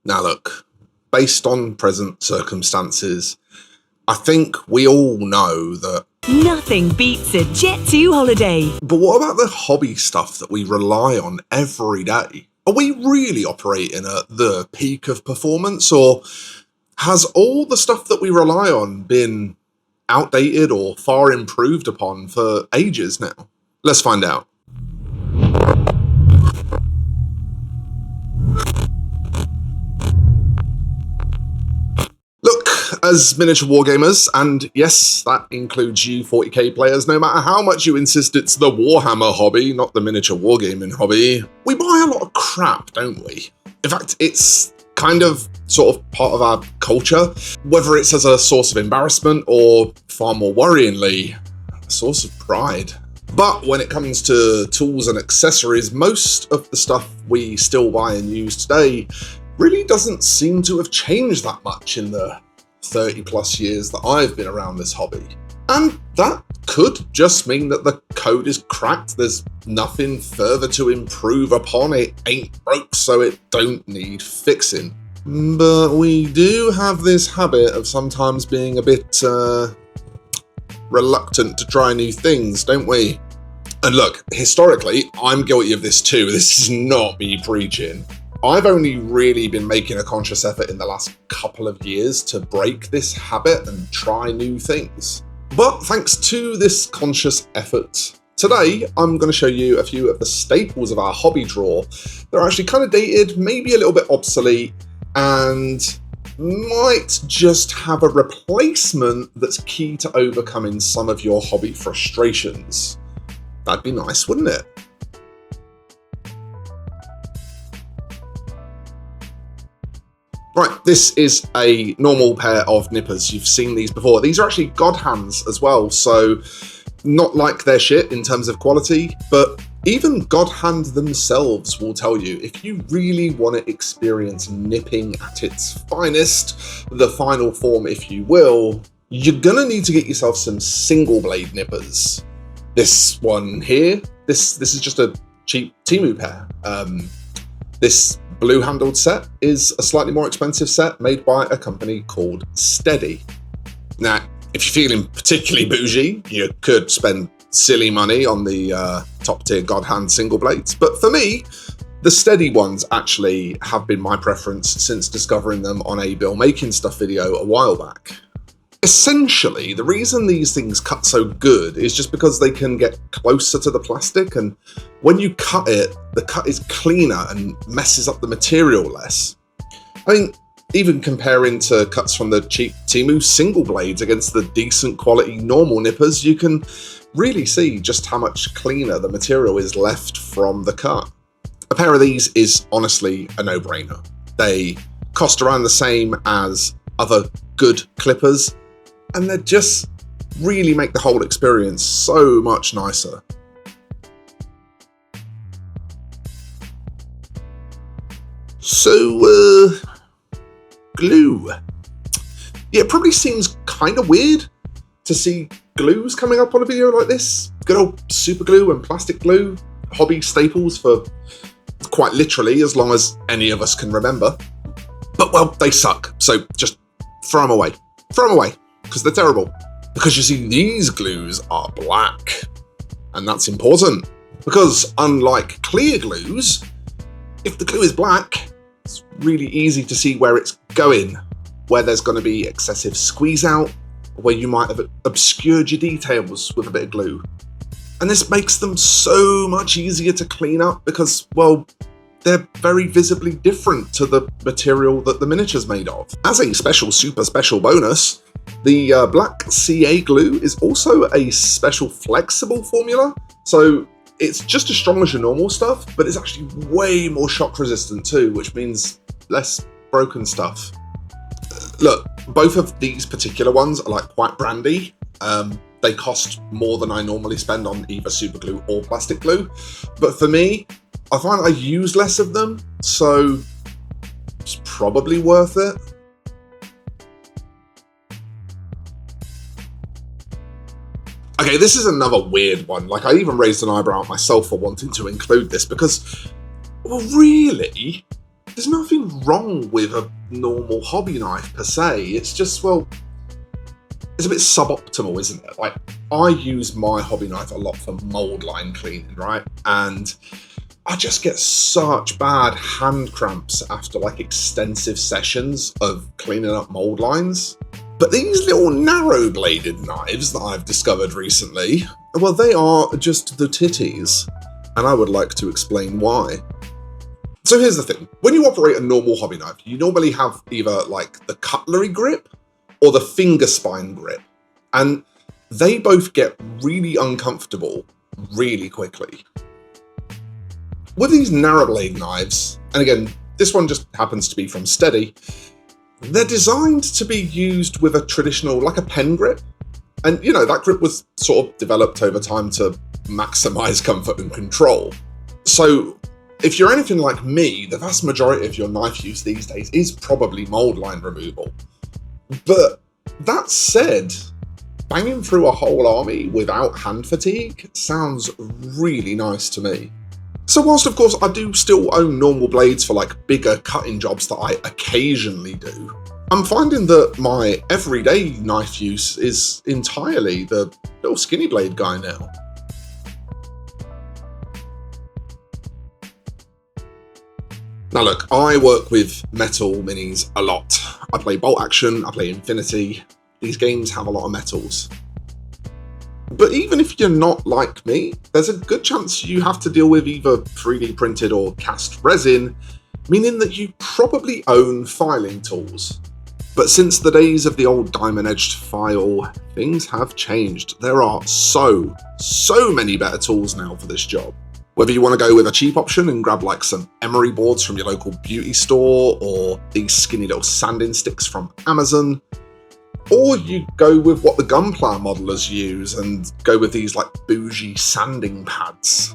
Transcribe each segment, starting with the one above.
Now look, based on present circumstances, I think we all know that nothing beats a Jet2 holiday. But what about the hobby stuff that we rely on every day? Are we really operating at the peak of performance, or has all the stuff that we rely on been outdated or far improved upon for ages now? Let's find out. Look, as miniature wargamers, and yes, that includes you 40k players, no matter how much you insist it's the Warhammer hobby, not the miniature wargaming hobby, we buy a lot of crap, don't we? In fact, it's kind of sort of part of our culture, whether it's as a source of embarrassment or, far more worryingly, a source of pride. But when it comes to tools and accessories, most of the stuff we still buy and use today really doesn't seem to have changed that much in the 30 plus years that I've been around this hobby. And that could just mean that the code is cracked, there's nothing further to improve upon, it ain't broke so it don't need fixing. But we do have this habit of sometimes being a bit reluctant to try new things, don't we? And look, historically, I'm guilty of this too, this is not me preaching. I've only really been making a conscious effort in the last couple of years to break this habit and try new things. But thanks to this conscious effort, today I'm going to show you a few of the staples of our hobby drawer that are actually kind of dated, maybe a little bit obsolete, and might just have a replacement that's key to overcoming some of your hobby frustrations. That'd be nice, wouldn't it? Right, this is a normal pair of nippers. You've seen these before. These are actually God hands as well, so not like their shit in terms of quality, but even God hand themselves will tell you, if you really want to experience nipping at its finest, the final form if you will, you're gonna need to get yourself some single blade nippers. This one here, this is just a cheap Temu pair. This blue handled set is a slightly more expensive set made by a company called Steady. Now, if you're feeling particularly bougie, you could spend silly money on the top tier God hand single blades, but for me, the Steady ones actually have been my preference since discovering them on a Bill Making Stuff video a while back. Essentially, the reason these things cut so good is just because they can get closer to the plastic, and when you cut it, the cut is cleaner and messes up the material less. I mean, even comparing to cuts from the cheap Temu single blades against the decent quality normal nippers, you can really see just how much cleaner the material is left from the cut. A pair of these is honestly a no-brainer. They cost around the same as other good clippers, and they just really make the whole experience so much nicer. So, glue. Yeah, it probably seems kind of weird to see glues coming up on a video like this. Good old super glue and plastic glue, hobby staples for quite literally as long as any of us can remember. But well, they suck, so just throw them away. Throw them away, because they're terrible. Because you see, these glues are black. And that's important, because unlike clear glues, if the glue is black, it's really easy to see where it's going, where there's going to be excessive squeeze out, where you might have obscured your details with a bit of glue. And this makes them so much easier to clean up because, well, they're very visibly different to the material that the miniature's made of. As a super special bonus, the black CA glue is also a special flexible formula, so it's just as strong as your normal stuff, but it's actually way more shock resistant too, which means less broken stuff. Look, both of these particular ones are like quite brandy. They cost more than I normally spend on either super glue or plastic glue, but for me, I find I use less of them, so it's probably worth it. Okay, this is another weird one. Like, I even raised an eyebrow at myself for wanting to include this because, well, really, there's nothing wrong with a normal hobby knife per se. It's just, well, it's a bit suboptimal, isn't it? Like, I use my hobby knife a lot for mold line cleaning, right? And I just get such bad hand cramps after like extensive sessions of cleaning up mold lines. But these little narrow bladed knives that I've discovered recently, well, they are just the titties. And I would like to explain why. So here's the thing. When you operate a normal hobby knife, you normally have either like the cutlery grip or the finger spine grip. And they both get really uncomfortable really quickly. With these narrow blade knives, and again, this one just happens to be from Steady, they're designed to be used with a traditional, like a pen grip. And you know, that grip was sort of developed over time to maximize comfort and control. So if you're anything like me, the vast majority of your knife use these days is probably mold line removal. But that said, banging through a whole army without hand fatigue sounds really nice to me. So whilst of course I do still own normal blades for like bigger cutting jobs that I occasionally do, I'm finding that my everyday knife use is entirely the little skinny blade guy now. Now look, I work with metal minis a lot. I play Bolt Action, I play Infinity. These games have a lot of metals. But even if you're not like me, there's a good chance you have to deal with either 3D printed or cast resin, meaning that you probably own filing tools. But since the days of the old diamond-edged file, things have changed. There are so many better tools now for this job. Whether you want to go with a cheap option and grab like some emery boards from your local beauty store, or these skinny little sanding sticks from Amazon, or you go with what the Gunpla modelers use and go with these like bougie sanding pads,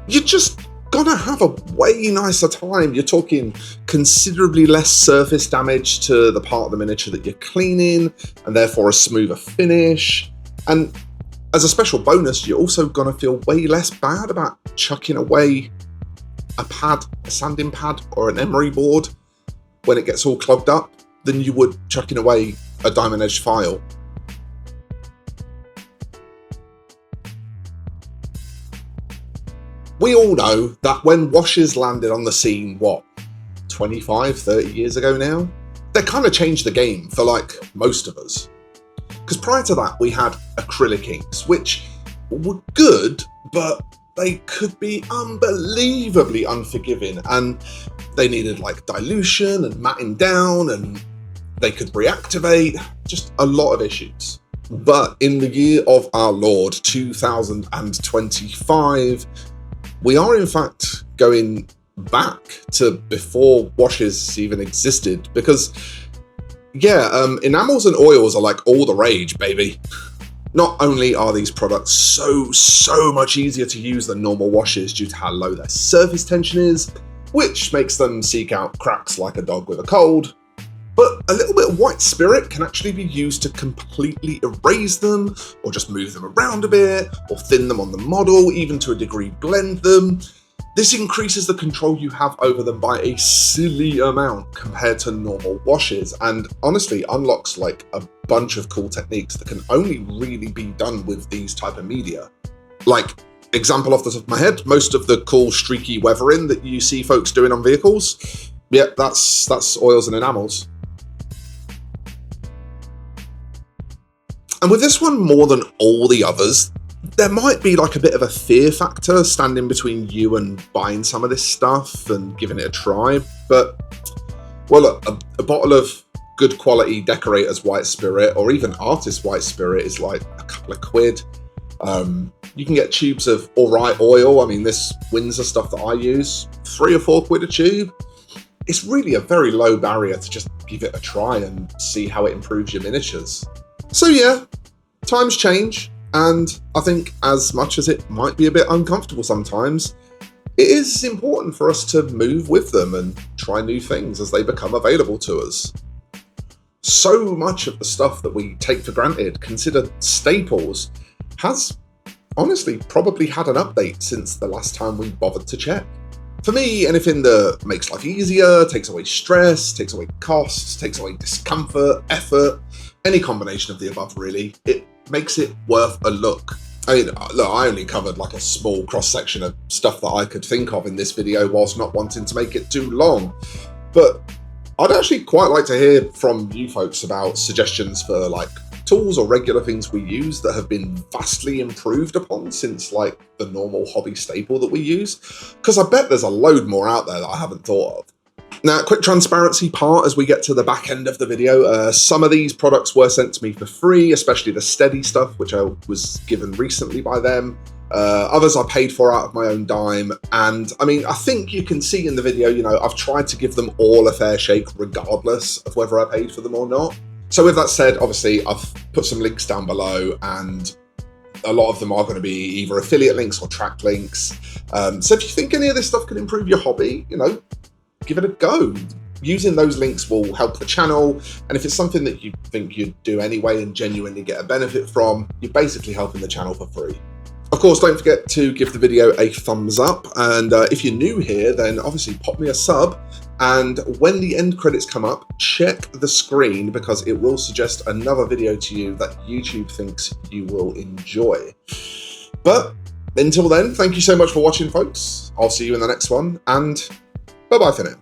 you're just gonna have a way nicer time. You're talking considerably less surface damage to the part of the miniature that you're cleaning, and therefore a smoother finish. And as a special bonus, you're also gonna feel way less bad about chucking away a pad, a sanding pad, or an emery board when it gets all clogged up than you would chucking away a diamond-edged file. We all know that when washers landed on the scene, what, 25, 30 years ago now? They kind of changed the game for like most of us. Because prior to that, we had acrylic inks, which were good, but they could be unbelievably unforgiving, and they needed like dilution and matting down, and they could reactivate, just a lot of issues. But in the year of our Lord, 2025, we are in fact going back to before washes even existed, because enamels and oils are like all the rage, baby. Not only are these products so much easier to use than normal washes due to how low their surface tension is, which makes them seek out cracks like a dog with a cold, but a little bit of white spirit can actually be used to completely erase them, or just move them around a bit, or thin them on the model, even to a degree blend them. This increases the control you have over them by a silly amount compared to normal washes, and honestly unlocks like a bunch of cool techniques that can only really be done with these type of media. Like, example off the top of my head, most of the cool streaky weathering that you see folks doing on vehicles, yeah, that's oils and enamels. And with this one more than all the others, there might be like a bit of a fear factor standing between you and buying some of this stuff and giving it a try. But, well, look, a bottle of good quality decorator's white spirit, or even artist white spirit, is like a couple of quid. You can get tubes of alright oil. I mean, this Windsor stuff that I use, 3 or 4 quid a tube. It's really a very low barrier to just give it a try and see how it improves your miniatures. So yeah, times change, and I think as much as it might be a bit uncomfortable sometimes, it is important for us to move with them and try new things as they become available to us. So much of the stuff that we take for granted, considered staples, has honestly probably had an update since the last time we bothered to check. For me, anything that makes life easier, takes away stress, takes away costs, takes away discomfort, effort, any combination of the above really, it makes it worth a look. I mean, look, I only covered like a small cross-section of stuff that I could think of in this video whilst not wanting to make it too long. But I'd actually quite like to hear from you folks about suggestions for like tools or regular things we use that have been vastly improved upon since like the normal hobby staple that we use, because I bet there's a load more out there that I haven't thought of. Now, quick transparency part as we get to the back end of the video. Some of these products were sent to me for free, especially the Steady stuff, which I was given recently by them. Others I paid for out of my own dime. And I mean, I think you can see in the video, you know, I've tried to give them all a fair shake regardless of whether I paid for them or not. So with that said, obviously I've put some links down below, and a lot of them are going to be either affiliate links or track links. So if you think any of this stuff can improve your hobby, you know, give it a go. Using those links will help the channel, and if it's something that you think you'd do anyway and genuinely get a benefit from, you're basically helping the channel for free. Of course, don't forget to give the video a thumbs up, and if you're new here, then obviously pop me a sub, and when the end credits come up, check the screen because it will suggest another video to you that YouTube thinks you will enjoy. But until then, thank you so much for watching, folks. I'll see you in the next one, and bye-bye for now.